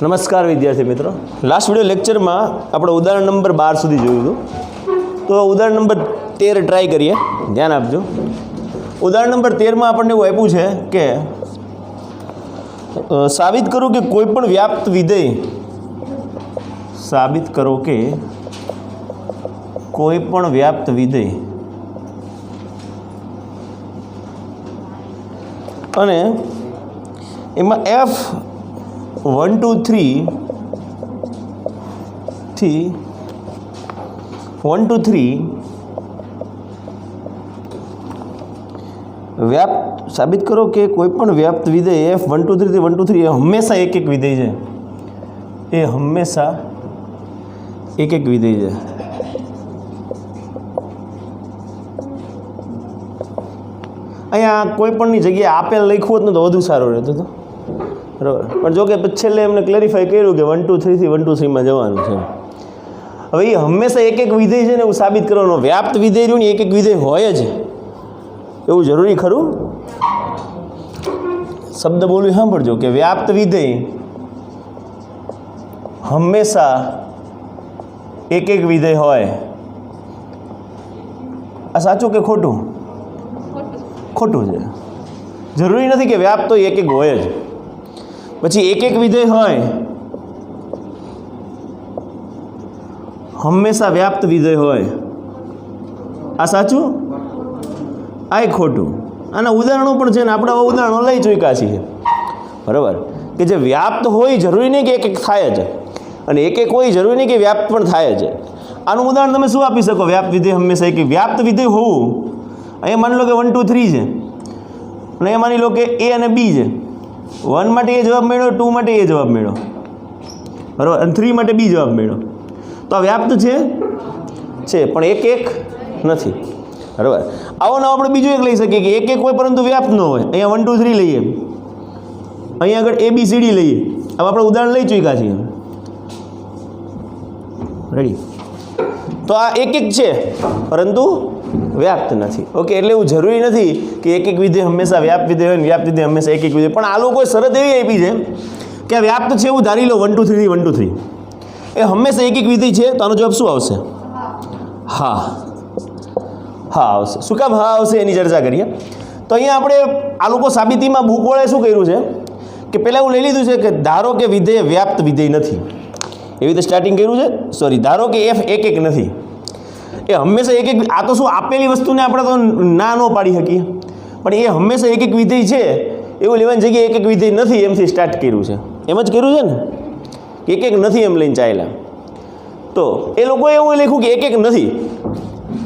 નમસ્કાર વિદ્યાર્થી મિત્રો, લાસ્ટ વિડિયો લેક્ચરમાં આપણે ઉદાહરણ નંબર 12 સુધી જોયું હતું. તો ઉદાહરણ નંબર 13 ટ્રાય કરીએ, ધ્યાન આપજો. ઉદાહરણ નંબર 13માં આપણને એવું આપ્યું છે કે સાબિત કરો કે કોઈ પણ વ્યાપ્ત વિધેય સાબિત કરો કે કોઈ પણ વ્યાપ્ત વિધેય અને એમાં f1 2 3 થી 1 2 3 વ્યાપ્ત સાબિત કરો કે કોઈ પણ વ્યાપ્ત વિધેય f1 2 3 થી 1 2 3 એ હંમેશા એક વિધેય છે. એ હંમેશા એક વિધેય છે. અહીંયા કોઈ પણની જગ્યાએ આપેલ લખ્યું હોત ને તો વધુ સારું રહેતું હતું, બરાબર. પણ જો કે છેલ્લે એમને ક્લેરિફાઈ કર્યું કે 1 2 3 થી 1 2 3 માં જવાનું છે. હવે એ હંમેશા એક વિધેય છે ને એવું સાબિત કરવાનું. વ્યાપ્ત વિધેય રહ્યું ને એક વિધેય હોય જ એવું જરૂરી ખરું? શબ્દ બોલું સાંભળજો કે વ્યાપ્ત વિધેય હંમેશા એક વિધેય હોય. આ સાચું કે ખોટું? ખોટું છે. જરૂરી નથી કે વ્યાપ્ત તો એક હોય જ. પછી એક વિધેય હોય હંમેશા વ્યાપ્ત વિધેય હોય. આ સાચું, આ ખોટું. આના ઉદાહરણો પણ છે ને, આપણે ઉદાહરણો લઈ ચૂક્યા છીએ, બરાબર. કે જે વ્યાપ્ત હોય જરૂરી નહીં કે એક થાય જ, અને એક હોય જરૂરી નહીં કે વ્યાપ્ત પણ થાય જ. આનું ઉદાહરણ તમે શું આપી શકો? વ્યાપ્ત વિધેય હંમેશા એક વ્યાપ્ત વિધેય હોવું. અહીંયા માની લો કે 1 2 3 છે, અને અહીંયા માની લો કે એ અને બી છે. 1 માટે એ જવાબ મળ્યો, 2 માટે એ જવાબ મળ્યો, બરાબર, અને 3 માટે બી જવાબ મળ્યો. તો આ વ્યાપ્ત છે, પણ એક નથી, બરાબર. આવો નવો આપણે બીજું એક લઈ શકીએ કે એક હોય પરંતુ વ્યાપ્ત ન હોય. અહીંયા 1 2 3 લઈએ, અહીંયા આગળ ABCD લઈએ. હવે આપણે ઉદાહરણ લઈ ચૂક્યા છીએ, રેડી. તો આ એક છે પરંતુ વ્યાપ્ત નથી. ઓકે, એટલે એવું જરૂરી નથી કે એક વિધેય હંમેશા વ્યાપ્ત વિધેય હોય ને વ્યાપ્ત વિધેય હંમેશા એક વિધેય. પણ આ લોકોએ શરત એવી આપી છે કે આ વ્યાપ્ત છે એવું ધારી લો 1 2 3 થી 1 2 3 એ હંમેશા એક વિધેય છે. તો આનો જવાબ શું આવશે? હા આવશે. શું કામ હા આવશે એની ચર્ચા કરીએ. તો અહીંયા આપણે આ લોકો સાબિતીમાં બુકવાળાએ શું કર્યું છે કે પહેલાં એવું લઈ લીધું છે કે ધારો કે વિધેય વ્યાપ્ત વિધેય નથી, એવી રીતે સ્ટાર્ટિંગ કર્યું છે. સોરી, ધારો કે f એક નથી, એ હંમેશા એક. આ તો શું આપેલી વસ્તુને આપણે તો ના ન પાડી શકીએ, પણ એ હંમેશા એક વિધેય છે એવું લેવાની જગ્યાએ એક વિધેય નથી એમથી સ્ટાર્ટ કર્યું છે. એમ જ કર્યું છે ને, એક નથી એમ લઈને ચાલ્યા. તો એ લોકોએ એવું લખ્યું કે એક નથી.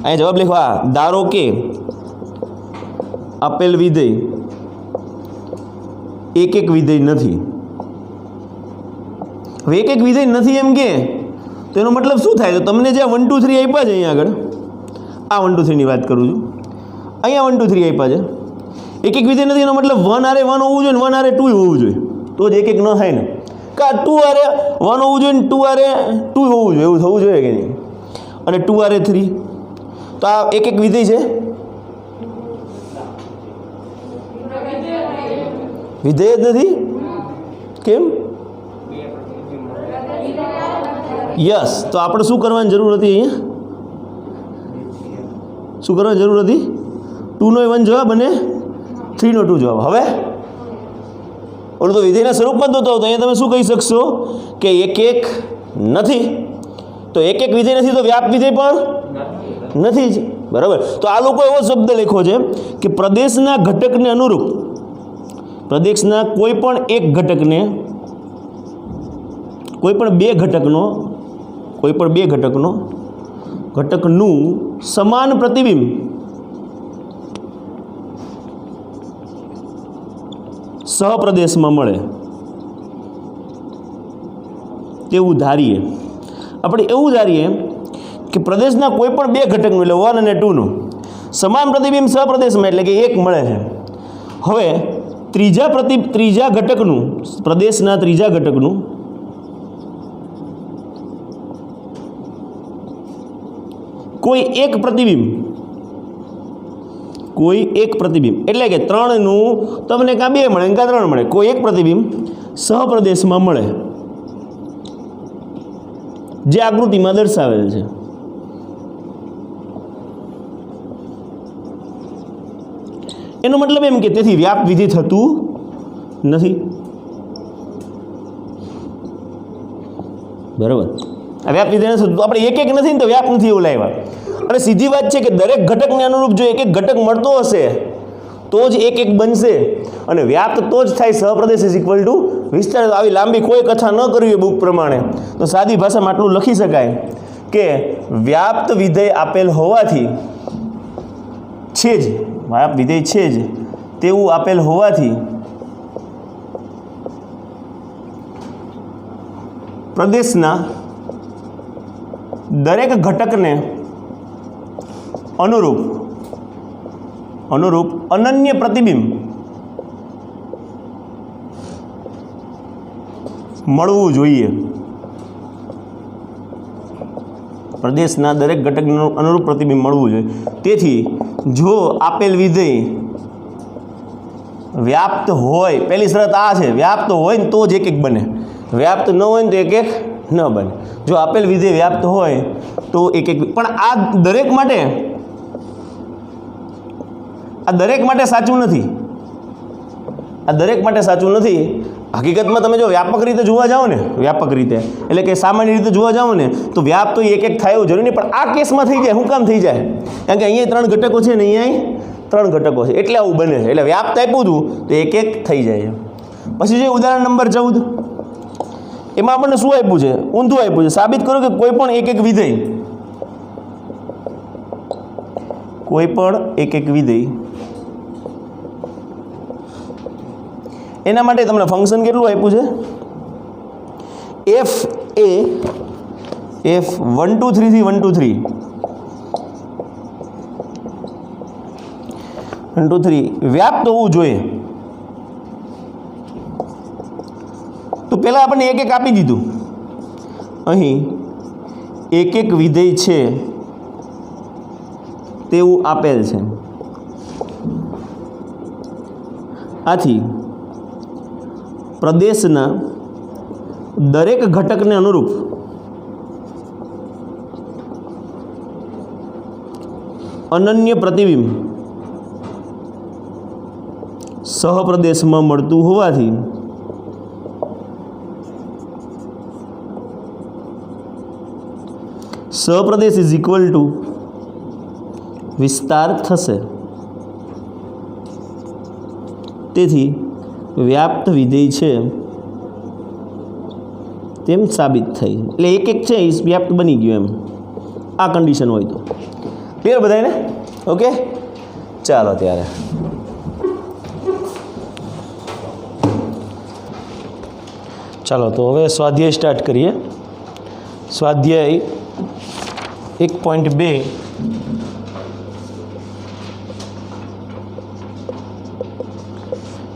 અહીંયા જવાબ લખો, આ ધારો કે આપેલ વિધેય એક વિધેય નથી. હવે એક વિધેય નથી એમ કે તો એનો મતલબ શું થાય? તો તમને જે 1 2 3 આપ્યા છે અહીંયા આગળ, આ 1 2 3 ની વાત કરું છું, અહીંયા 1 2 3 આપ્યા છે, એક વિધેય નથી એનો મતલબ 1 હારે 1 હોવું જોઈએ ને 1 હારે 2 હોવું જોઈએ, તો જ એક ન થાય ને. કા 2 હારે 1 હોવું જોઈએ ને 2 હારે 2 હોવું જોઈએ, એવું થવું જોઈએ કે નહીં? અને 2 હારે 3, તો આ એક વિધેય છે? વિધેય જ નથી. કેમ? યસ. તો આપણે શું કરવાની જરૂર હતી? અહીંયા શું કરવાની જરૂર હતી? 2 નો 1 જવાબ અને 3 નો 2 જવાબ. હવે ઓલું તો વિધેયના સ્વરૂપમાં તો અહીંયા તમે શું કહી શકશો કે એક નથી. તો એક વિધેય નથી તો વ્યાપ્ત વિધેય પણ નથી જ, બરાબર. તો આ લોકો એવો શબ્દ લખ્યો છે કે પ્રદેશના ઘટકને અનુરૂપ, પ્રદેશના કોઈ પણ એક ઘટકને, કોઈ પણ બે ઘટકનું સમાન પ્રતિબિંબ સહપ્રદેશમાં મળે તેવું ધારીએ. આપણે એવું ધારીએ કે પ્રદેશના કોઈ પણ બે ઘટકનું, એટલે 1 અને 2 નું સમાન પ્રતિબિંબ સહપ્રદેશમાં, એટલે કે એક મળે છે. હવે ત્રીજા ઘટકનું, પ્રદેશના ત્રીજા ઘટકનું કોઈ એક પ્રતિબિંબ કોઈ એક પ્રતિબિંબ એટલે કે 3નું તમને કાં 2 મળે કાં 3 મળે, કોઈ એક પ્રતિબિંબ સહપ્રદેશમાં મળે જે આકૃતિમાં દર્શાવેલ છે. એનો મતલબ એમ કે તેથી વ્યાપ્ત વિધેય થતું નથી. બરાબર, આ વ્યાપ્ત વિધેય નથી થતું. આપણે એક એક નથી ને તો વ્યાપ્ત નથી એવું લાવ્યા. અને સીધી વાત છે કે દરેક ઘટકને અનુરૂપ જો એક એક ઘટક મળતો હશે તો જ એક એક બનશે, અને વ્યાપ્ત તો જ થાય સહપ્રદેશ ઇઝ ઇક્વલ ટુ વિસ્તાર. આવી લાંબી કોઈ કથા ન કરવી બુક પ્રમાણે તો સાદી ભાષામાં આટલું લખી શકાય કે વ્યાપ્ત વિધેય આપેલ હોવાથી છે જ, વ્યાપ્ત વિધેય છે જ તેવું આપેલ હોવાથી પ્રદેશના દરેક ઘટકને અનુરૂપ અનન્ય પ્રતિબિંબ મળવું જોઈએ. પ્રદેશના દરેક ઘટકનું અનુરૂપ પ્રતિબિંબ મળવું જોઈએ. તેથી જો આપેલ વિધેય વ્યાપ્ત હોય, પહેલી શરત આ છે, વ્યાપ્ત હોય ને તો જ એક એક બને, વ્યાપ્ત ન હોય ને તો એક એક ન બને. જો આપેલ વિધેય વ્યાપ્ત હોય તો એક એક, પણ આ દરેક માટે સાચું નથી. આ દરેક માટે સાચું નથી. હકીકતમાં તમે જો વ્યાપક રીતે જોવા જાઓ ને, વ્યાપક રીતે એટલે કે સામાન્ય રીતે જોવા જાઓ ને તો વ્યાપ્ત તો એક એક થાય એવું જરૂરી નહીં, પણ આ કેસમાં થઈ જાય. શું કામ થઈ જાય? કારણ કે અહીંયા 3 ઘટકો છે ને અહીંયા 3 ઘટકો છે એટલે આવું બને છે. એટલે વ્યાપ્ત આપ્યું હતું તો એક એક થઈ જાય. પછી જે ઉદાહરણ નંબર 14, એમાં આપણને શું આપ્યું છે? ઊંધું આપ્યું છે. સાબિત કરો કે કોઈ પણ એક એક વિધેય એના માટે તમને ફંક્શન કેટલું આપ્યું છે? f એ f 1 2 3 થી 1 2 3 1 2 3 વ્યાપ્ત હોવું જોઈએ. તો પહેલાં આપણને એક એક આપી દીધું. અહીં એક એક વિધેય છે તેવું આપેલ છે. આથી પ્રદેશના દરેક ઘટકને અનુરૂપ અનન્ય પ્રતિબિંબ સહપ્રદેશમાં મળતું હોવાથી સહપ્રદેશ ઇઝ ઇક્વલ ટુ વિસ્તાર થશે. તેથી વ્યાપ્ત વિધેય છે તેમ સાબિત થઈ. એટલે એક એક છે એ વ્યાપ્ત બની ગયું એમ, આ કન્ડિશન હોય તો. ક્લિયર બધાને? ઓકે, ચાલો ત્યારે તો હવે સ્વાધ્યાય સ્ટાર્ટ કરીએ. સ્વાધ્યાય 1.2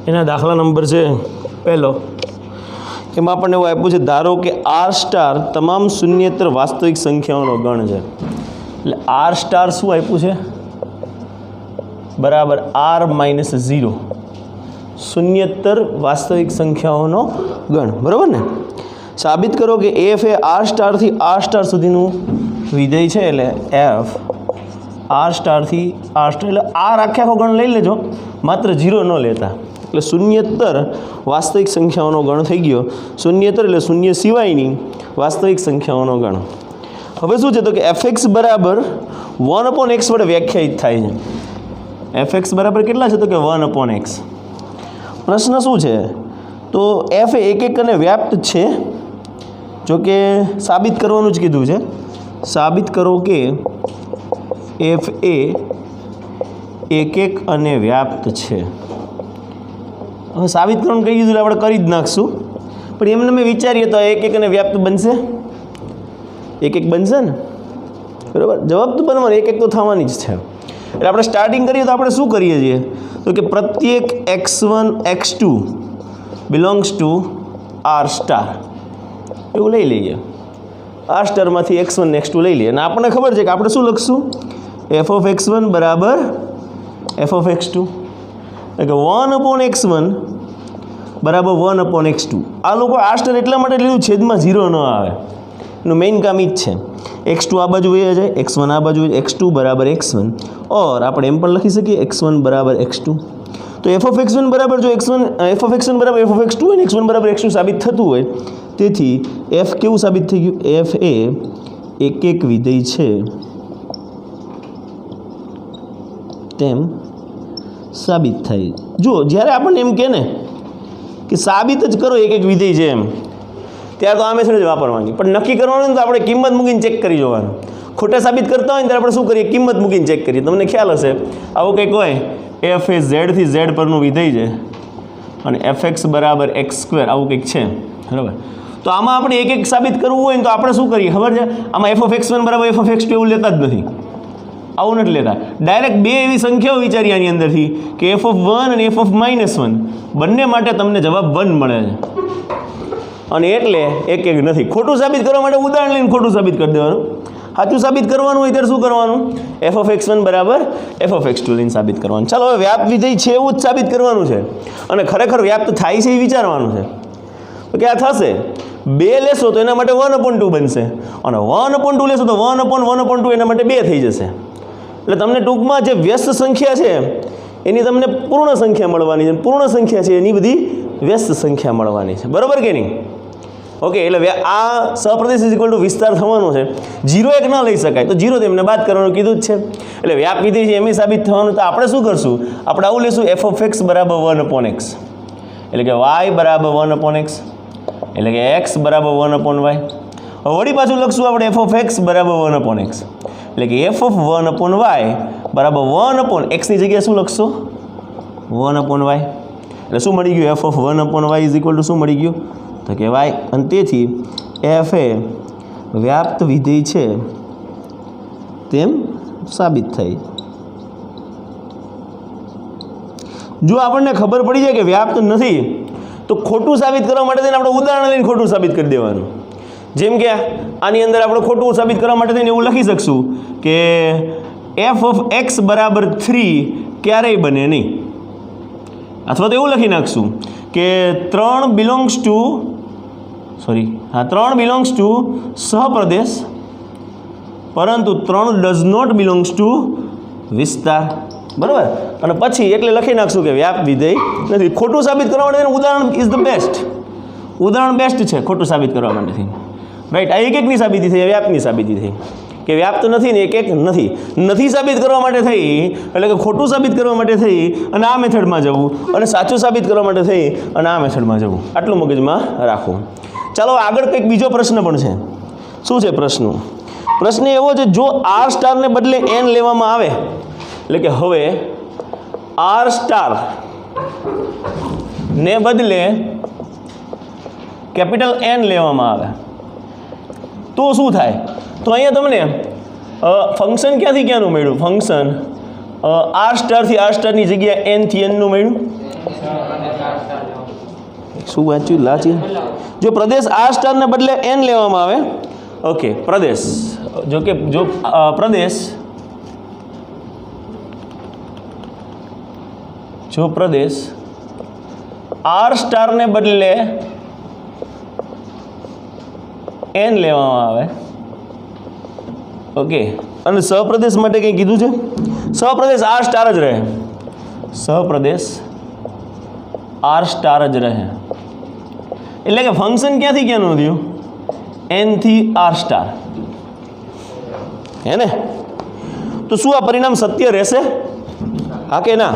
એના દાખલા નંબર છે પહેલો. એમાં આપણને એવું આપ્યું છે, ધારો કે આર સ્ટાર તમામ શૂન્યેતર વાસ્તવિક સંખ્યાઓનો ગણ છે. એટલે આર સ્ટાર શું આપ્યું છે? બરાબર R-0 શૂન્યેતર વાસ્તવિક સંખ્યાઓનો ગણ. બરાબર ને? સાબિત કરો કે એફ એ આર સ્ટારથી આર સ્ટાર સુધીનું વિધેય છે. એટલે એફ આર સ્ટારથી આર સ્ટાર, એટલે આર આખો ગણ લઈ લેજો, માત્ર 0 ન લેતા. એટલે શૂન્યેતર વાસ્તવિક સંખ્યાઓનો ગણ થઈ ગયો. શૂન્યેતર એટલે શૂન્ય સિવાયની વાસ્તવિક સંખ્યાઓનો ગણ. હવે શું છે તો કે fx બરાબર 1/x વડે વ્યાખ્યાયિત થાય છે. fx બરાબર કેટલા છે તો કે 1/x. પ્રશ્ન શું છે તો f એ એક એક અને વ્યાપ્ત છે. જો કે સાબિત કરવાનું જ કીધું છે. સાબિત કરો કે f એ એક એક અને વ્યાપ્ત છે. હવે સાબિત કરવાનું કહી દીધું એટલે આપણે કરી જ નાખશું. પણ એમને મેં વિચારીએ તો એક એક અને વ્યાપ્ત બનશે, એક એક બનશે ને? બરાબર, જવાબ તો બનવાનો એક એક તો થવાની જ છે. એટલે આપણે સ્ટાર્ટિંગ કરીએ તો આપણે શું કરીએ છીએ તો કે પ્રત્યેક x1 x2 belongs to R star એવું લઈ લઈએ. આર સ્ટારમાંથી x1 ને x2 લઈ લઈએ અને આપણને ખબર છે કે આપણે શું લખશું? f of x1 બરાબર f of x2, એટલે કે 1/x1 બરાબર 1/x2. આ લોકો આર સ્ટાર એટલા માટે લીધું છેદમાં 0 ન આવે. નું મેઇન કામ ઈ જ છે x2 આ બાજુ વહી જાય x1 આ બાજુ x2 બરાબર x1 ઓર આપણે એમ પણ લખી શકીએ x1 બરાબર x2 તો f of x1 બરાબર જો f of x1 બરાબર f of x2 અને x1 બરાબર x2 સાબિત થતું હોય તેથી f કેવું સાબિત થઈ ગયું f એ એક વિધેય છે તેમ સાબિત થાય જો જ્યારે આપણને એમ કહે ને કે સાબિત જ કરો એક વિધેય છે એમ ત્યારે તો આ મેથડ જ વાપરવાની પણ નક્કી કરવાનું તો આપણે કિંમત મૂકીને ચેક કરી જોવાનું ખોટા સાબિત કરતા હોય ને ત્યારે આપણે શું કરીએ કિંમત મૂકીને ચેક કરીએ તમને ખ્યાલ હશે આવું કંઈક હોય f એ z થી z પરનું વિધેય છે અને fx બરાબર x2 આવું કંઈક છે બરાબર તો આમાં આપણે એક સાબિત કરવું હોય ને તો આપણે શું કરીએ ખબર છે આમાં f of x1 બરાબર f of x2 એવું લેતા જ નથી આવું નથી લેતા ડાયરેક્ટ બે એવી સંખ્યાઓ વિચારી આની અંદરથી કે f of 1 અને f of -1 બંને માટે તમને જવાબ 1 મળે છે અને એટલે એક નથી ખોટું સાબિત કરવા માટે ઉદાહરણ લઈને ખોટું સાબિત કરી દેવાનું સાચું સાબિત કરવાનું હોય ત્યારે શું કરવાનું f of x1 બરાબર f of x2 લઈને સાબિત કરવાનું ચાલો હવે વ્યાપ્ત વિધેય છે એવું જ સાબિત કરવાનું છે અને ખરેખર વ્યાપ્ત થાય છે એ વિચારવાનું છે તો કે આ થશે 2 લેશો તો એના માટે 1/2 બનશે અને 1/2 લેશો તો 1/1/2 એના માટે 2 થઈ જશે એટલે તમને ટૂંકમાં જે વ્યસ્ત સંખ્યા છે એની તમને પૂર્ણ સંખ્યા મળવાની છે પૂર્ણ સંખ્યા છે એની બધી વ્યસ્ત સંખ્યા મળવાની છે બરાબર કે નહીં ઓકે એટલે આ સહપ્રદેશ ઇઝ ઇક્વલ ટુ વિસ્તાર થવાનો છે 0 1 ન લઈ શકાય તો 0 તેમને બાદ કરવાનું કીધું જ છે એટલે વ્યાપ વિધેય છે એમ સાબિત થવાનું તો આપણે શું કરશું આપણે આવું લેશું f of x બરાબર 1/x એટલે કે y બરાબર 1/x એટલે કે x બરાબર 1/y હવે વળી પાછું લખશું આપણે f of x બરાબર 1/x એટલે કે f of 1/y બરાબર 1/x ની જગ્યાએ શું લખશો 1/y એટલે શું મળી ગયું f of 1/y is equal two શું મળી ગયું તો કે y અને તેથી f એ વ્યાપ્ત વિધેય છે તેમ સાબિત થઈ જો આપણને ખબર પડી જાય કે વ્યાપ્ત નથી તો ખોટું સાબિત કરવા માટે થઈને આપણે ઉદાહરણ લઈને ખોટું સાબિત કરી દેવાનું જેમ કે આની અંદર આપણે ખોટું સાબિત કરવા માટે થઈને એવું લખી શકશું કે f of x બરાબર 3 ક્યારેય બને નહીં અથવા તો એવું લખી નાખશું કે 3 બિલોંગ્સ ટુ સહપ્રદેશ પરંતુ 3 ડઝ નોટ બિલોંગ્સ ટુ વિસ્તાર બરાબર અને પછી એટલે લખી નાખશું કે વ્યાપ વિધેય નથી ખોટું સાબિત કરવા માટે ઉદાહરણ ઇઝ ધ બેસ્ટ ઉદાહરણ બેસ્ટ છે ખોટું સાબિત કરવા માટેથી રાઈટ આ એકની સાબિતી થઈ વ્યાપની સાબિતી થઈ કે વ્યાપ્ત નથી ને એક નથી સાબિત કરવા માટે થઈ એટલે કે ખોટું સાબિત કરવા માટે થઈ અને આ મેથડમાં જવું અને સાચું સાબિત કરવા માટે થઈ અને આ મેથડમાં જવું આટલું મગજમાં રાખવું ચાલો આગળ કંઈક બીજો પ્રશ્ન પણ છે શું છે પ્રશ્ન એવો છે જો આર સ્ટારને બદલે એન લેવામાં આવે એટલે કે હવે આર સ્ટાર ને બદલે કેપિટલ એન લેવામાં આવે તો શું થાય તો અહીંયા તમને ફંક્શન ક્યાંથી ક્યાંનું મળ્યું ફંક્શન આર સ્ટારની જગ્યાએ એન થી એનનું મળ્યું શું વાંચ્યું લાચી જો પ્રદેશ આર સ્ટારને બદલે એન લેવામાં આવે ઓકે પ્રદેશ પ્રદેશ આર સ્ટારને બદલે એન લેવામાં આવે ઓકે અને સહપ્રદેશ માટે કંઈ કીધું છે સહપ્રદેશ આર સ્ટાર જ રહે સહપ્રદેશ આર સ્ટાર જ રહે એટલે કે ફંક્શન ક્યાંથી ક્યાંનું થયું એન થી આર સ્ટાર હે ને તો શું આ પરિણામ સત્ય રહેશે હા કે ના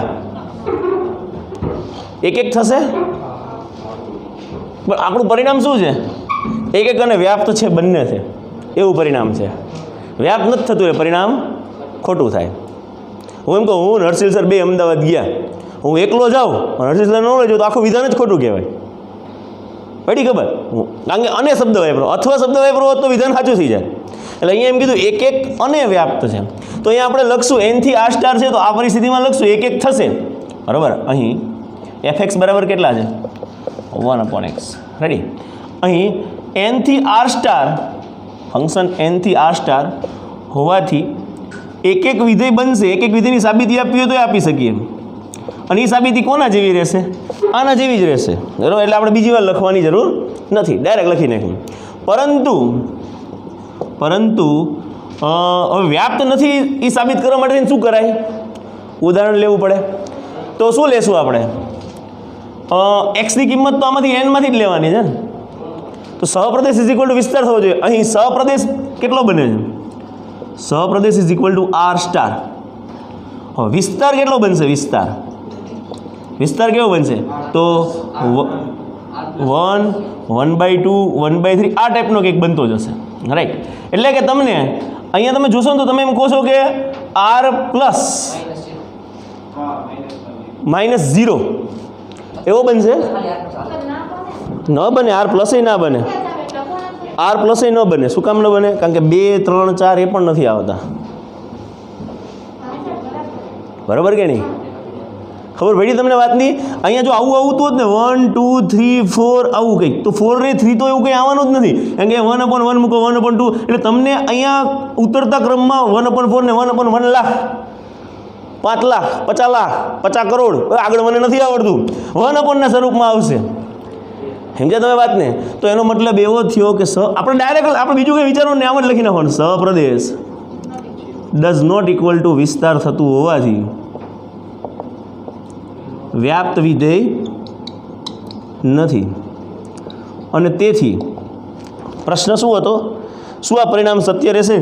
એક થશે પણ આપણું પરિણામ શું છે એક અને વ્યાપ્ત છે બંને છે એવું પરિણામ છે વ્યાપ્ત નથી થતું એ પરિણામ ખોટું થાય હું એમ કહું હું હર્ષિલ સર 2 અમદાવાદ ગયા હું એકલો જાઉં હર્ષિલ સર ન લઈ જાઉં તો આખું વિધાન જ ખોટું કહેવાય પડી ખબર કારણ કે અને શબ્દ વાપરો અથવા શબ્દ વાપરો હોત તો વિધાન સાચું થઈ જાય એટલે અહીંયા એમ કીધું એક અને વ્યાપ્ત છે તો અહીંયા આપણે લખશું એન થી આર સ્ટાર છે તો આ પરિસ્થિતિમાં લખશું એક થશે બરાબર અહીં fx બરાબર કેટલા છે 1/x રેડી અહીં એન થી આર સ્ટાર ફંક્શન એન થી આર સ્ટાર હોવાથી એક વિધેય બનશે એક વિધેયની સાબિતી આપવી હોય તો આપી શકીએ અને એ સાબિતી કોના જેવી રહેશે આના જેવી જ રહેશે બરાબર એટલે આપણે બીજી વાર લખવાની જરૂર નથી ડાયરેક્ટ લખી નાખ્યું પરંતુ પરંતુ હવે વ્યાપ્ત નથી એ સાબિત કરવા માટે શું કરાય? ઉદાહરણ લેવું પડે. તો શું લેશું આપણે? એક્સની કિંમત તો આમાંથી એનમાંથી જ લેવાની છે ને. તો સહપ્રદેશ ઇઝ ઇક્વલ ટુ વિસ્તાર થવો જોઈએ. અહીં સહપ્રદેશ કેટલો બને છે? સહપ્રદેશ is equal to R star. વિસ્તાર કેટલો બનશે? વિસ્તાર કેવો બનશે? તો 1, 1/2, 1/3 આ ટાઈપનો કંઈક બનતો જશે. રાઈટ. એટલે કે તમને અહીંયા તમે જોશો ને તો તમે એમ કહો છો કે આર પ્લસ -0 એવો બનશે? ન બને. આર પ્લસ ના બને. આર પ્લસ ન બને. શું કામ ન બને? કારણ કે 2, 3, 4 એ પણ નથી આવતા. બરાબર કે નહીં? ખબર પડી તમને વાતની? અહીંયા જો આવું આવતું હોત ને 1, 2, 3, 4 આવું કંઈક, તો 4 ને 3 તો એવું કંઈ આવવાનું જ નથી. કારણ કે 1/1 મૂકો 1/2 એટલે તમને અહીંયા ઉતરતા ક્રમમાં 1/4 ને 1/1 લાખ, 5 લાખ, 50 લાખ, 50 કરોડ આગળ મને નથી આવડતું 1/ના સ્વરૂપમાં આવશે. સમજ્યા તમે વાતને? તો એનો મતલબ એવો થયો કે આપણે ડાયરેક્ટ આપણે બીજું કંઈ વિચારવાનું ને આમ જ લખી નાખવાનું. સહપ્રદેશ ડઝ નોટ ઇક્વલ ટુ વિસ્તાર થતું હોવાથી વ્યાપ્ત વિધેય નથી. અને તેથી પ્રશ્ન શું હતો? શું આ પરિણામ સત્ય રહેશે?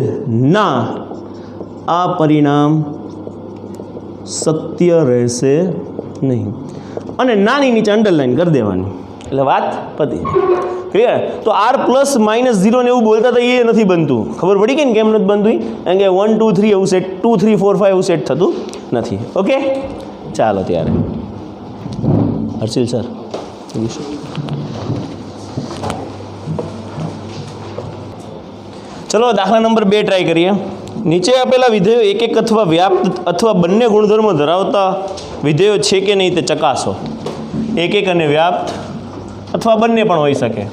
ના, આ પરિણામ સત્ય રહેશે નહીં. અને નાની નીચે અંડરલાઈન કરી દેવાની એટલે વાત પતી. ક્લિયર? તો આર પ્લસ -0 ને એવું બોલતા તો એ નથી બનતું. ખબર પડી ગઈ ને કેમ નથી બનતું? કારણ કે 1, 2, 3 એવું સેટ, 2, 3, 4, 5 એવું સેટ થતું નથી. ઓકે, ચાલો ત્યારે હર્ષિલ સર ચલો દાખલા નંબર 2 ટ્રાય કરીએ. નીચે આપેલા વિધેયો એક અથવા વ્યાપ્ત અથવા બંને ગુણધર્મો ધરાવતા વિધેયો છે કે નહીં તે ચકાસો. એક અને વ્યાપ્ત અથવા બંને પણ હોઈ શકે.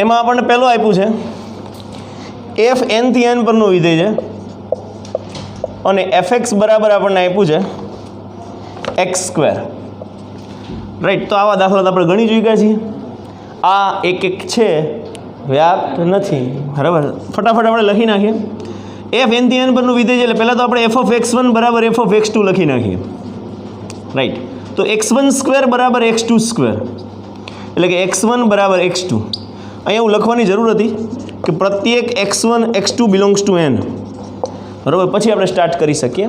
એમાં આપણને પહેલું આપ્યું છે એફ n થી n પરનું વિધેય છે અને fx બરાબર આપણને આપ્યું છે x². રાઈટ. તો આવા દાખલા આપણે ગણી જોઈ ગયા છીએ. આ એક છે, વ્યાપ્ત નથી. બરાબર. ફટાફટ આપણે લખી નાખીએ. એફ n થી n પરનું વિધેય છે એટલે પહેલાં તો આપણે f(x1) બરાબર f(x2) લખી નાખીએ. રાઈટ. તો x1² બરાબર x2², એટલે કે x1 બરાબર x2. અહીંયા હું લખવાની જરૂર હતી કે પ્રત્યેક x1 x2 belongs to n. બરાબર. પછી આપણે સ્ટાર્ટ કરી શકીએ.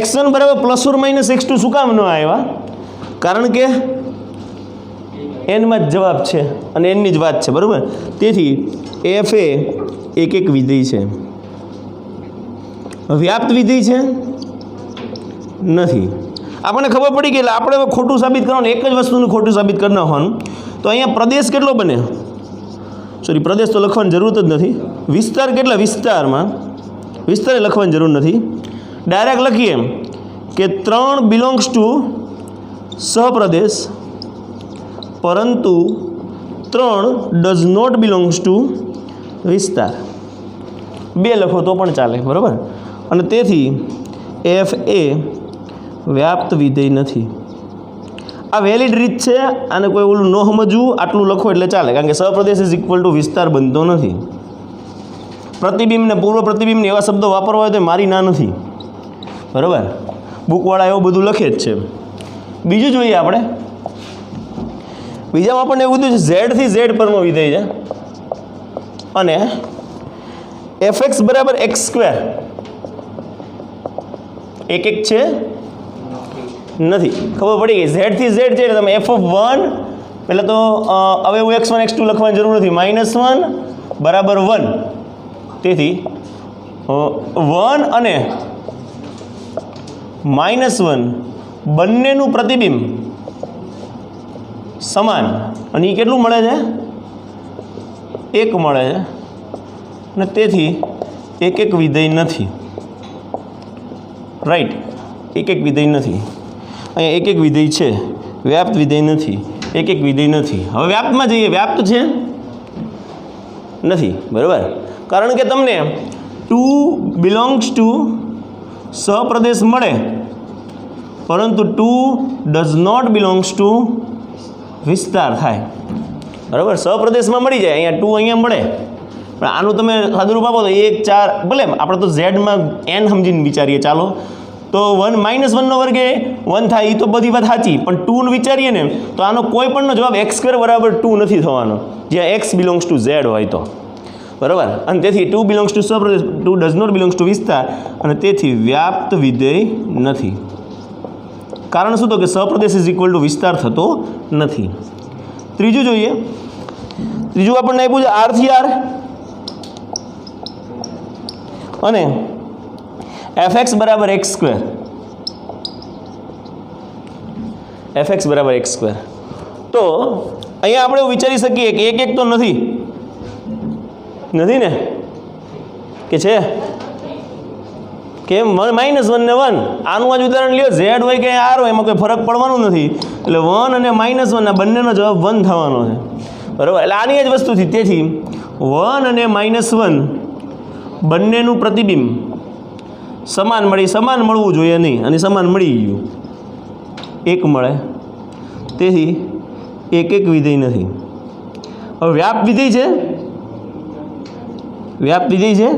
x1 બરાબર ± x2 શું કામ ન આવ્યા? કારણ કે એનમાં જ જવાબ છે અને એનની જ વાત છે. બરાબર. તેથી એફ એ એક વિધેય છે. વ્યાપ્ત વિધેય છે નથી. આપણને ખબર પડી ગઈ એટલે આપણે ખોટું સાબિત કરવાનું, એક જ વસ્તુનું ખોટું સાબિત કરી નાખવાનું. તો અહીંયા પ્રદેશ કેટલો બને? સોરી, પ્રદેશ તો લખવાની જરૂર જ નથી. વિસ્તાર કેટલા? વિસ્તારે લખવાની જરૂર નથી. ડાયરેક્ટ લખીએ કે 3 બિલોંગ્સ ટુ સહપ્રદેશ પરંતુ 3 ડઝ નોટ બિલોંગ્સ ટુ વિસ્તાર. 2 લખો તો પણ ચાલે. બરાબર. અને તેથી એફ એ વ્યાપ્ત વિધેય નથી. આ વેલિડ રીત છે. આને કોઈ ઓલું ન સમજવું, આટલું લખો એટલે ચાલે. કારણ કે સહપ્રદેશ ઇઝ ઇક્વલ ટુ વિસ્તાર બનતો નથી. પ્રતિબિંબ ને પૂર્વ પ્રતિબિંબને એવા શબ્દો વાપરવા હોય તો મારી ના નથી. બરાબર. બુકવાળા એવું બધું લખે જ છે. બીજું જોઈએ આપણે. બીજામાં આપણને એવું કીધું છે ઝેડ થી ઝેડ પરનો વિધેય છે અને fx બરાબર x². એક છે નથી. ખબર પડી ગઈ. ઝેડ થી ઝેડ છે એટલે તમે f(1) પહેલાં તો હવે હું x1 x2 લખવાની જરૂર નથી. -1 બરાબર 1. તેથી 1 અને -1 બંનેનું પ્રતિબિંબ સમાન અને એ કેટલું મળે છે? 1 મળે છે. અને તેથી એક વિધેય નથી. રાઈટ. એક વિધેય નથી. અહીંયા એક વિધેય છે, વ્યાપ્ત વિધેય નથી. એક વિધેય નથી. હવે વ્યાપ્તમાં જઈએ. વ્યાપ્ત છે નથી. બરાબર. કારણ કે તમને 2 બિલોંગ્સ ટુ સહપ્રદેશ મળે પરંતુ two does not belongs to વિસ્તાર થાય, બરાબર. સપ્રદેશમાં મળી જાય, અહીંયા ટુ અહીંયા મળે, પણ આનું તમે સાદુરૂપ આપો તો 1 4 ભલે આપણે તો ઝેડમાં એન સમજીને વિચારીએ, ચાલો તો 1 -1નો વર્ગ એ 1 થાય, એ તો બધી વાત સાચી, પણ 2 વિચારીએ ને તો આનો કોઈ પણનો જવાબ x² બરાબર 2 નથી થવાનો, જ્યાં x બિલોંગ્સ ટુ ઝેડ હોય તો, બરાબર. અને તેથી 2 બિલોંગ્સ ટુ સપ્રદેશ, 2 ડઝ નોટ બિલોંગ્સ ટુ વિસ્તાર, અને તેથી વ્યાપ્ત વિધેય નથી. કારણ શું? તો કે સપ્રદેશ ઇઝ ઇક્વલ ટુ વિસ્તાર થતો નથી. ત્રીજું જોઈએ. ત્રીજું આપણને આપ્યું છે r થી r અને fx બરાબર x², fx બરાબર x². તો અહીંયા આપણે એવું વિચારી શકીએ કે એક તો નથી ને, કે છે કેમ? -1 ને 1, આનું જ ઉદાહરણ લ્યો, z હોય કે r હોય એમાં કોઈ ફરક પડવાનું નથી, એટલે 1 અને -1 આ બંનેનો જવાબ 1 થવાનો છે, બરાબર. એટલે આની જ વસ્તુથી, તેથી 1 અને -1 બંનેનું પ્રતિબિંબ સમાન મળવું જોઈએ નહીં, અને સમાન મળી ગયું, 1 મળે, તેથી એક વિધેય નથી. હવે વ્યાપ વિધેય છે? વ્યાપ વિધેય છે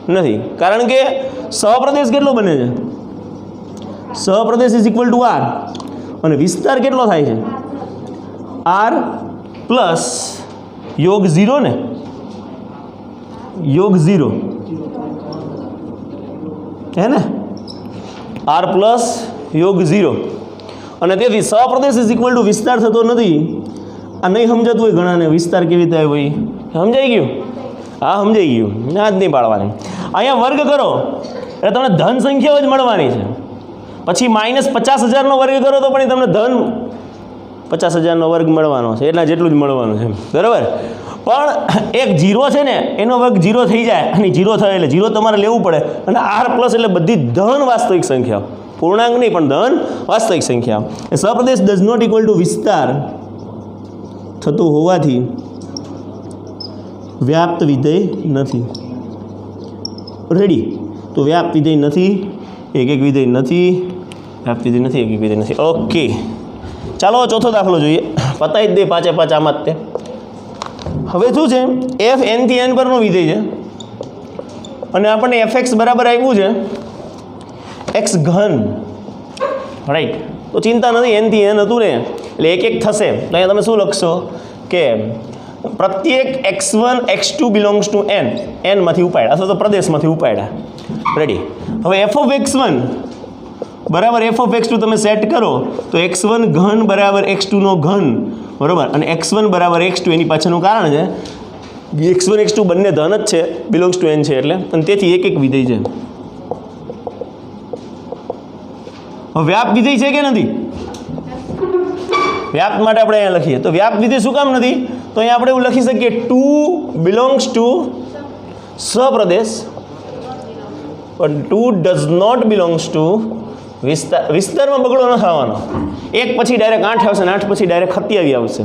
નથી, કારણ કે સહપ્રદેશ કેટલો બને છે? સહપ્રદેશ ઇઝ ઇક્વલ ટુ r, અને વિસ્તાર કેટલો થાય છે? r પ્લસ યોગ 0 ને, યોગ 0 હે ને, r પ્લસ યોગ 0, અને તેથી સપ્રદેશ ઇઝ ઇક્વલ ટુ વિસ્તાર થતો નથી. આ નહીં સમજાતું હોય ઘણાને, વિસ્તાર કેવી રીતે આવ્યો એ સમજાઈ ગયું? હા, સમજાઈ ગયું, ના જ નહીં પાડવાની. અહીંયા વર્ગ કરો એટલે તમને ધન સંખ્યાઓ જ મળવાની છે. પછી -50,000નો વર્ગ કરો તો પણ તમને ધન 50,000નો વર્ગ મળવાનો છે, એટલા જેટલું જ મળવાનું છે, બરાબર. પણ એક 0 છે ને, એનો વર્ગ 0 થઈ જાય, અને 0 થાય એટલે 0 તમારે લેવું પડે, અને r પ્લસ એટલે બધી ધન વાસ્તવિક સંખ્યાઓ, પૂર્ણાંક નહીં પણ ધન વાસ્તવિક સંખ્યા. એ સપ્રદેશ ડઝ નોટ ઇક્વલ ટુ વિસ્તાર થતું હોવાથી વ્યાપ્ત વિધેય નથી. રેડી? તો વ્યાપ્ત વિધેય નથી, એક વિધેય નથી, વ્યાપ્ત વિધેય નથી, એક વિધેય નથી. ઓકે, ચાલો ચોથો દાખલો જોઈએ, પતાવી જ દે 5 5 આમાં જ તે. હવે શું છે? f n થી n પરનું વિધેય છે, અને આપણને fx બરાબર આવ્યું છે x3, રાઈટ? તો ચિંતા નથી, n થી n હતું ને એટલે એક થશે. તો અહીંયા તમે શું લખશો કે પ્રત્યેક x1 x2 belongs to n માંથી ઉપાડ્યા, અથવા તો પ્રદેશમાંથી ઉપાડ્યા. રેડી? હવે f ઓફ x1 બરાબર f ઓફ x2 તમે સેટ કરો તો x1 ઘન બરાબર x2 નો ઘન, બરાબર, અને x1 બરાબર x2, એની પાછળનું કારણ છે x1 x2 બંને ધન જ છે, બિલોંગ્સ ટુ n છે એટલે, અને તેથી એક વિધેય છે. હવે વ્યાપ વિધેય છે કે નથી? વ્યાપ માટે આપણે અહીંયા લખીએ તો વ્યાપ વિધેય શું કામ નથી? તો અહીંયા આપણે એવું લખી શકીએ 2 બિલોંગ્સ ટુ સપ્રદેશ, પણ 2 ડઝ નોટ બિલોંગ્સ ટુ વિસ્તાર. વિસ્તારમાં બગડો ન થવાનો, 1 પછી ડાયરેક્ટ 8 આવશે ને 8 પછી ડાયરેક્ટ 27 આવશે,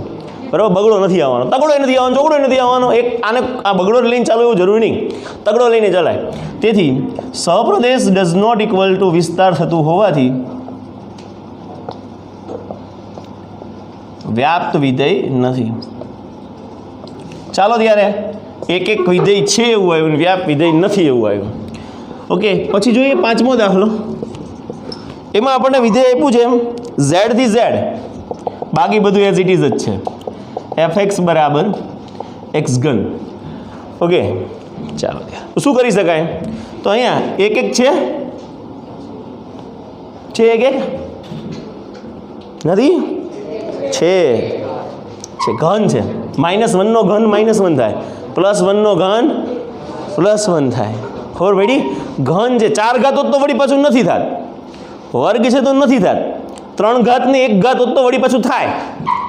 બરાબર. બગડો નથી આવવાનો, તગડો નથી આવવાનો, ચોગડો નથી આવવાનો. એક આને આ બગડો લઈને ચાલો એવું જરૂરી નહીં, તગડો લઈને ચલાય. તેથી સપ્રદેશ ડઝ નોટ ઇક્વલ ટુ વિસ્તાર થતું હોવાથી વ્યાપ્ત વિધેય નથી. ચાલો ત્યારે એક વિધેય છે એવું આવ્યું, વ્યાપ વિધેય નથી એવું આવ્યું. ઓકે, પછી જોઈએ 5મો દાખલો. એમાં આપણને વિધેય આપ્યું છે z થી z, બાકી બધું એઝ ઇટ ઇઝ જ છે, fx બરાબર x3. ઓકે, ચાલો તો શું કરી શકાય? તો અહીંયા એક છે એક નથી, છે ઘન છે. -1 નો ઘન -1 થાય, +1 નો ઘન +1 થાય. ખબર પડી? ઘન છે, 4 ઘાત તો વળી પાછું નથી થાત, વર્ગ છે તો નથી થાત, 3 ઘાત ને 1 ઘાત તો વળી પાછું થાય.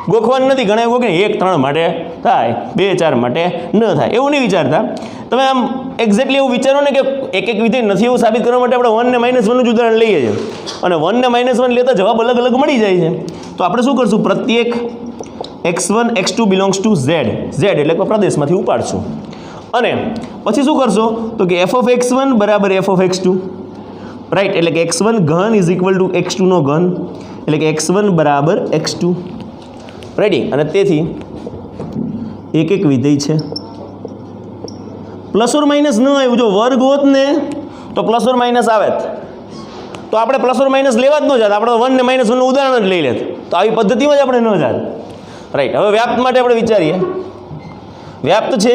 ગોખવાનું નથી, ઘણા એવું કે 1 3 માટે થાય, 2 4 માટે ન થાય, એવું નહીં વિચારતા. તમે આમ એક્ઝેક્ટલી એવું વિચારો ને કે એક વિધેય નથી એવું સાબિત કરવા માટે આપણે 1 ને -1 જ ઉદાહરણ લઈએ છીએ, અને 1 ને -1 લેતા જવાબ અલગ અલગ મળી જાય છે. તો આપણે શું કરશું? પ્રત્યેક x1 x2 belongs to z એટલે કે પ્રદેશમાંથી ઉપાડશું, અને પછી શું કરશો? તો કે f ઓફ x1 બરાબર f ઓફ x2 રાઈટ, એટલે કે x1 ઘન ઇઝ ઇક્વલ ટુ x2 નો ઘન, એટલે કે x1 બરાબર x2. રેડી, અને તેથી એક એક વિધેય છે. પ્લસ ઓર માઇનસ ન આવ્યું, જો વર્ગ હોત ને તો પ્લસ ઓર માઇનસ આવે, તો આપણે પ્લસ ઓર માઇનસ લેવા જ ન જાત, આપણે 1 ને -1 નું ઉદાહરણ જ લઈ લેત, તો આવી પદ્ધતિમાં જ આપણે ન જાત. રાઈટ, હવે વ્યાપ્ત માટે આપણે વિચારીએ. વ્યાપ્ત છે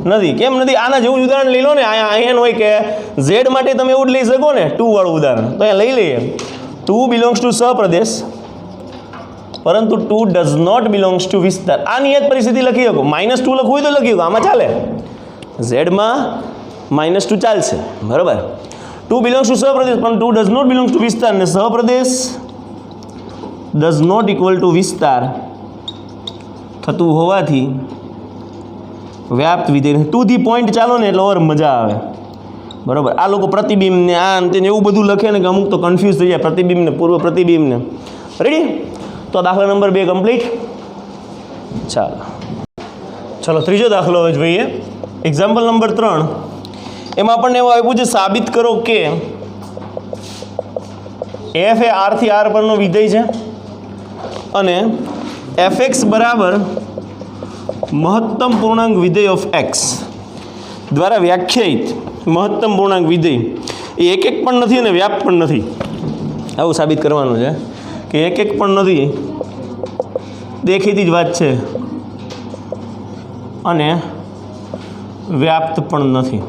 નથી, કેમ નથી? આના જેવું ઉદાહરણ લઈ લો ને. અહીંયા હોય કે ઝેડ માટે તમે એવું જ લઈ શકો ને, 2 વાળું ઉદાહરણ, તો અહીંયા લઈ લઈએ. 2 બિલોંગ્સ ટુ સહપ્રદેશ, પરંતુ 2 ડઝ નોટ બિલોંગ્સ ટુ વિસ્તાર. આની જ પરિસ્થિતિ લખી શકો. -2 લખવું હોય તો લખી શકો, આમાં ચાલે. ઝેડમાં -2 ચાલશે, બરાબર. 2 બિલોંગ્સ ટુ સહપ્રદેશ, પણ 2 ડઝ નોટ બિલોંગ્સ ટુ વિસ્તાર, ને સહપ્રદેશ ડઝ નોટ ઇક્વલ ટુ વિસ્તાર થતું હોવાથી વ્યાપ્ત વિધેય ટુ ધી પોઈન્ટ ચાલો ને એટલે ઓર મજા આવે, બરાબર. આ લોકો પ્રતિબિંબ ને આ અંતે એવું બધું લખે ને કે અમુક તો કન્ફ્યુઝ થઈ જાય, પ્રતિબિંબ ને પૂર્વ પ્રતિબિંબ ને. રેડી, તો દાખલા નંબર 2 કમ્પ્લીટ. ચલો ત્રીજો દાખલો હવે જોઈએ. Example number 3. એમાં આપણને એવું આપ્યું છે, સાબિત કરો કે f એ r થી r પરનો વિધેય છે અને fx બરાબર મહત્તમ પૂર્ણાંક વિધેય ઓફ x દ્વારા વ્યાખ્યાયિત મહત્તમ પૂર્ણાંક વિધેય એ એક પણ નથી અને વ્યાપ્ત પણ નથી. આવું સાબિત કરવાનું છે કે એક પણ નથી, દેખીતી જ વાત છે, અને વ્યાપ્ત પણ નથી.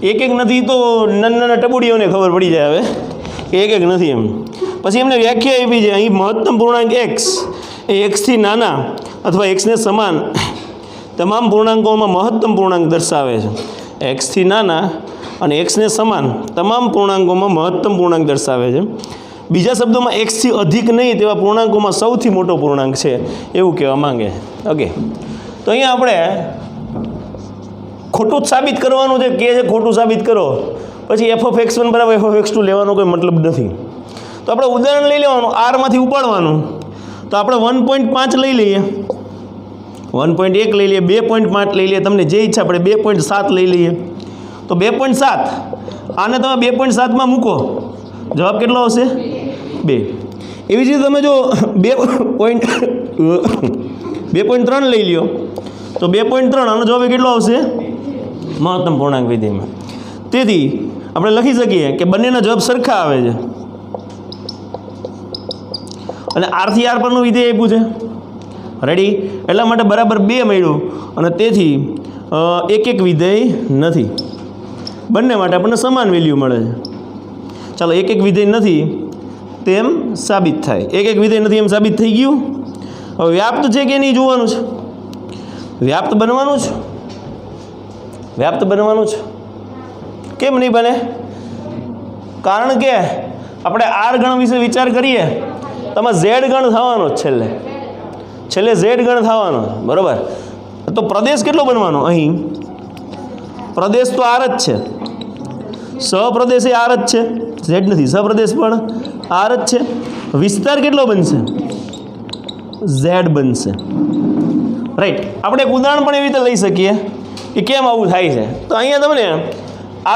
એક નથી તો નાના ટબુડીઓને ખબર પડી જાય હવે એક નથી એમ. પછી એમને વ્યાખ્યા આપી છે અહીં મહત્તમ પૂર્ણાંક x એ x થી નાના અથવા x ને સમાન તમામ પૂર્ણાંકોમાં મહત્તમ પૂર્ણાંક દર્શાવે છે. x થી નાના અને x ને સમાન તમામ પૂર્ણાંકોમાં મહત્તમ પૂર્ણાંક દર્શાવે છે. બીજા શબ્દોમાં x થી અધિક નહીં તેવા પૂર્ણાંકોમાં સૌથી મોટો પૂર્ણાંક છે એવું કહેવા માંગે છે. ઓકે, તો અહીંયા આપણે ખોટું જ સાબિત કરવાનું છે, કે છે ખોટું સાબિત કરો, પછી f(x1) બરાબર f(x2) લેવાનો કોઈ મતલબ નથી. તો આપણે ઉદાહરણ લઈ લેવાનું, r માંથી ઉપાડવાનું. તો આપણે 1.5 લઈ લઈએ, 1.1 લઈ લઈએ, 2.5 લઈ લઈએ, તમને જે ઈચ્છા આપણે 2.7 લઈ લઈએ. તો 2.7 આને તમે 2.7માં મૂકો, જવાબ કેટલો આવશે? 2. એવી જ રીતે તમે જો 2.3 લઈ લ્યો તો 2.3 આનો જવાબ કેટલો આવશે? મહત્તમ પૂર્ણાંક વિધેયમાં. તેથી આપણે લખી શકીએ કે બંનેના જવાબ સરખા આવે છે અને r થી r પરનું વિધેય આપ્યું છે. રેડી, એટલા માટે બરાબર 2 મળ્યું અને તેથી એક વિધેય નથી. બંને માટે આપણને સમાન વેલ્યુ મળે છે. ચાલો, એક વિધેય નથી તેમ સાબિત થાય. એક વિધેય નથી એમ સાબિત થઈ ગયું. હવે વ્યાપ્ત છે કે નહીં જોવાનું છે. વ્યાપ્ત બનવાનું છે, વ્યાપ્ત બનવાનું છે. કેમ નહીં બને? કારણ કે આપણે r ગણ વિશે વિચાર કરીએ તો આમાં z ગણ થવાનો જ છેલ્લે z ગણ થવાનો, બરાબર. તો પ્રદેશ કેટલો બનવાનો? અહીં પ્રદેશ તો r જ છે, સહપ્રદેશ એ r જ છે, z નથી. સહપ્રદેશ પણ r જ છે. વિસ્તાર કેટલો બનશે? z બનશે. રાઈટ, આપણે એક ઉદાહરણ પણ એવી રીતે લઈ શકીએ કે કેમ આવું થાય છે. તો અહીંયા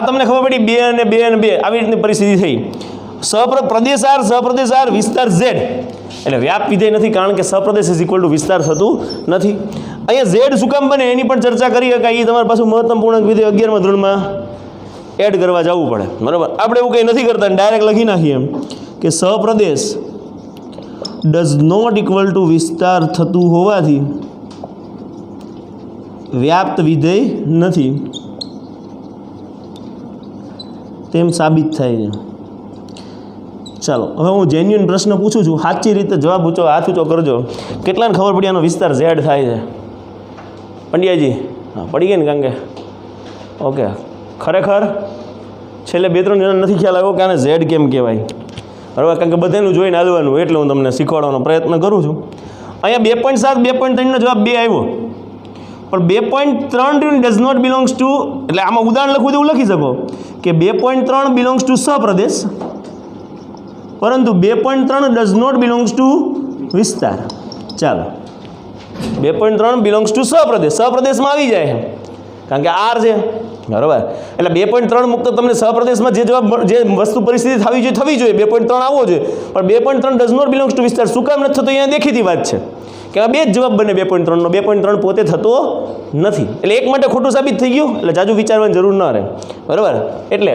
તમને ખબર પડી 2 અને 2 અને 2 આવી રીતની પરિસ્થિતિ થઈ. પ્રદેશ r, વિસ્તાર z, એટલે વ્યાપ વિધેય નથી કારણ કે સહપ્રદેશ ઇઝ ઇક્વલ ટુ વિસ્તાર થતું નથી. અહીંયા z શું કામ બને એની પણ ચર્ચા કરી શકાય. એ તમારે પાછું મહત્તમ પૂર્ણાંક વિધેય 11મા ધોરણમાં એડ કરવા જવું પડે, બરાબર. આપણે એવું કંઈ નથી કરતા, ડાયરેક્ટ લખી નાખીએ એમ કે સહપ્રદેશ ડઝ નોટ ઇક્વલ ટુ વિસ્તાર થતું હોવાથી વ્યાપ્ત વિધેય નથી તેમ સાબિત થાય છે. ચાલો, હવે હું જેન્યુઅન પ્રશ્ન પૂછું છું, સાચી રીતે જવાબ હાથ ઊંચો કરજો. કેટલાને ખબર પડી આનો વિસ્તાર z થાય છે? પંડ્યાજી, હા પડી ગઈ ને? કારણ કે ઓકે, ખરેખર છેલ્લે 2-3 જણા નથી ખ્યાલ આવ્યો કે આને z કેમ કહેવાય, બરાબર. કારણ કે બધાનું જોઈને હાલવાનું એટલે હું તમને શીખવાડવાનો પ્રયત્ન કરું છું. અહીંયા 2.7, 2.3નો જવાબ 2 આવ્યો, પણ 2.3 ડઝ નોટ બિલોંગ્સ ટુ, એટલે આમાં ઉદાહરણ લખવું તો એવું લખી શકો કે 2.3 બિલોંગ્સ ટુ સહપ્રદેશ, પરંતુ 2.3 ડઝ નોટ બિલોંગ્સ ટુ વિસ્તાર. ચાલો, 2.3 બિલોંગ્સ ટુ સહપ્રદેશમાં આવી જાય. કારણ કે આર છે, બરાબર. એટલે 2.3 મુક્ત તમને સહપ્રદેશમાં જે જવાબ જે વસ્તુ પરિસ્થિતિ થવી જોઈએ 2.3 આવવો જોઈએ, પણ 2.3 ડઝ નોટ બિલોંગ્સ ટુ વિસ્તાર. શું કામ નથી થતો? અહીંયા દેખીતી વાત છે કે આ બે જ જવાબ બને 2.3 નો. 2.3 પોતે થતો નથી, એટલે એક માટે ખોટું સાબિત થઈ ગયું, એટલે જાજુ વિચારવાની જરૂર ન રહે, બરાબર. એટલે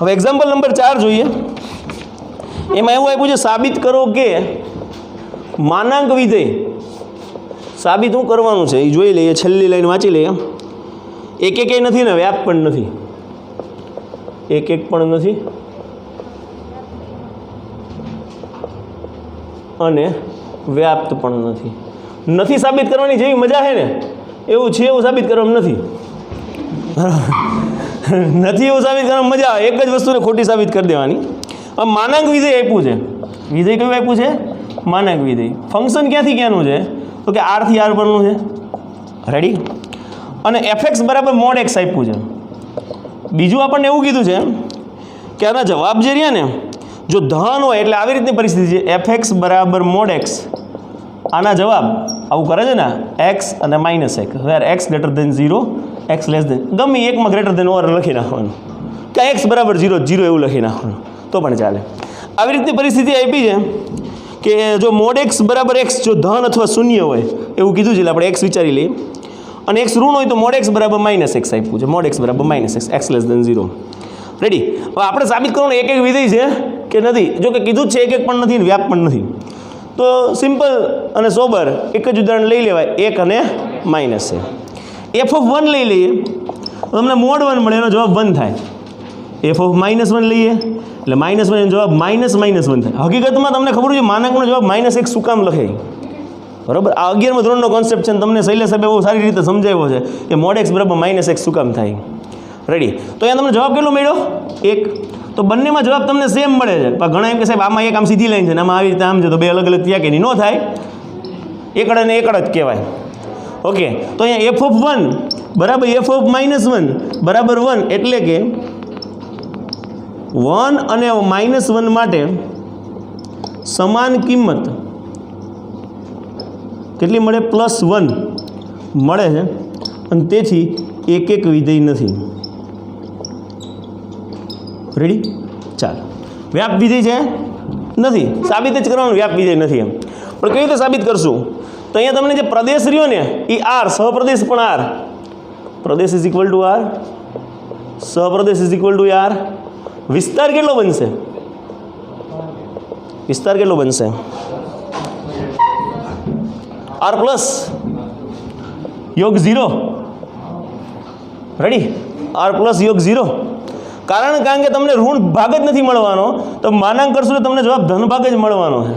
હવે એક્ઝામ્પલ નંબર 4 જોઈએ. એમાં એવું આપ્યું છે, સાબિત કરો કે માનાંક વિધેય. સાબિત શું કરવાનું છે એ જોઈ લઈએ, છેલ્લી લાઈન વાંચી લઈએ. એક નથી ને, વ્યાપ પણ નથી. એક પણ નથી અને વ્યાપ્ત પણ નથી. નથી સાબિત કરવાની જેવી મજા છે ને એવું છે, એવું સાબિત કરવામાં નથી. નથી એવું સાબિત કરવામાં મજા આવે, એક જ વસ્તુને ખોટી સાબિત કરી દેવાની. હવે માનાંક વિધેય આપ્યું છે. વિધેય કયું આપ્યું છે? માનાંક વિધેય. ફંક્શન ક્યાંથી ક્યાંનું છે? તો કે આર થી આર પરનું છે. રેડી. અને fx બરાબર મોડ x આપ્યું છે. બીજું આપણને એવું કીધું છે કે આના જવાબ જે રહ્યા ને જો ધન હોય એટલે આવી રીતની પરિસ્થિતિ છે, fx બરાબર મોડ x. આના જવાબ આવું કરે છે ને x અને -1, where x greater than 0, x less than, ગમે એકમાં ગ્રેટર દેન ઓર લખી નાખવાનું, કે x બરાબર 0 0 એવું લખી નાખવાનું તો પણ ચાલે. આવી રીતની પરિસ્થિતિ આપી છે કે જો મોડ x બરાબર x જો ધન અથવા શૂન્ય હોય એવું કીધું છે, એટલે આપણે x વિચારી લઈએ. અને x ઋણ હોય તો મોડ x બરાબર -x આપ્યું છે, મોડ x બરાબર -x, x less than 0. Ready. હવે આપણે સાબિત કરવાનું એક વિધેય છે કે નથી. જો કે કીધું જ છે એક પણ નથી, વ્યાપ પણ નથી, તો સિમ્પલ અને સોબર એક જ ઉદાહરણ લઈ લેવાય, 1 અને માઇનસ છે. f(1) લઈ લઈએ તો તમને મોડ 1 મળે, એનો જવાબ 1 થાય. f(-1) લઈએ એટલે -1 એનો જવાબ -1 થાય. હકીકતમાં તમને ખબર છે માનાંકનો જવાબ -1 શું કામ લખે, બરાબર. આ 11મા ધોરણનો કોન્સેપ્ટ છે, તમને શૈલેષ સાહેબે બહુ સારી રીતે સમજાવ્યો છે કે મોડ x બરાબર -1 શું કામ થાય. રેડી. તો અહીંયા તમને જવાબ કેટલો મળ્યો? 1. તો બંનેમાં જવાબ તમને સેમ મળે છે, પણ ઘણા એમ કે સાહેબ આમાં એક આમ સીધી લાઈન છે ને આમાં આવી રીતે આમ છે, તો બે અલગ અલગ થયા કે નહીં? ન થાય, એકડ અને એકડ જ કહેવાય. ઓકે. તો અહીંયા f(1) બરાબર f(-1) બરાબર 1, એટલે કે 1 અને -1 માટે સમાન કિંમત કેટલી મળે? +1 મળે છે, અને તેથી એક વિધેય નથી. રેડી. ચાલો. વ્યાપ વિધેય છે? નથી. સાબિત જ કરવાનું વ્યાપ વિધેય નથી એમ. પણ કેવી રીતે સાબિત કરશું? તો અહીંયા તમને જે પ્રદેશ રહ્યો ને એ આર, સહપ્રદેશ પણ આર. પ્રદેશ ઇઝ ઇક્વલ ટુ આર, સહપ્રદેશ ઇઝ ઇક્વલ ટુ આર. વિસ્તાર કેટલો બનશે? વિસ્તાર કેટલો બનશે? આર પ્લસ યોગ 0. રેડી. આર પ્લસ યોગ 0. કારણ કે તમને ઋણ ભાગ જ નથી મળવાનો, તો માનાંક કરશું તો તમને જવાબ ધન ભાગ જ મળવાનો છે.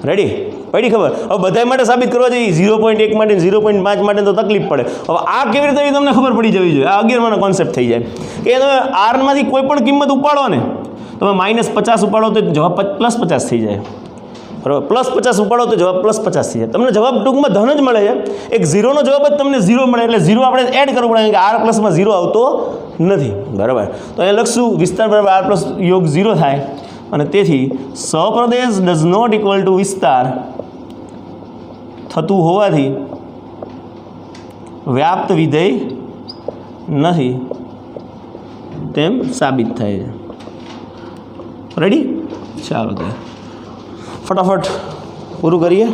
રેડી. પડી ખબર? હવે બધા માટે સાબિત કરવા જઈએ 0.1 માટે 0.5 માટે તો તકલીફ પડે. હવે આ કેવી રીતે તમને ખબર પડી જવી જોઈએ. આ 11માનો કોન્સેપ્ટ થઈ જાય કે તમે આરમાંથી કોઈ પણ કિંમત ઉપાડો ને, તમે -50 ઉપાડો તો જવાબ +50 થઈ જાય, બરાબર. +50 ઉપાડો તો જવાબ +50 થઈ જાય. તમને જવાબ ટૂંકમાં ધન જ મળે છે. એક 0નો જવાબ જ તમને 0 મળે, એટલે 0 આપણે એડ કરવું પડે કે આર પ્લસમાં 0 આવતો નથી, બરાબર. તો અહીંયા લખશું વિસ્તાર બરાબર આર પ્લસ યોગ 0 થાય, અને તેથી સહપ્રદેશ ડઝ નોટ ઇક્વલ ટુ વિસ્તાર થતું હોવાથી વ્યાપ્ત વિધેય નથી તેમ સાબિત થાય છે. રેડી. ચાલો તો ફટાફટ પૂરું કરીએ.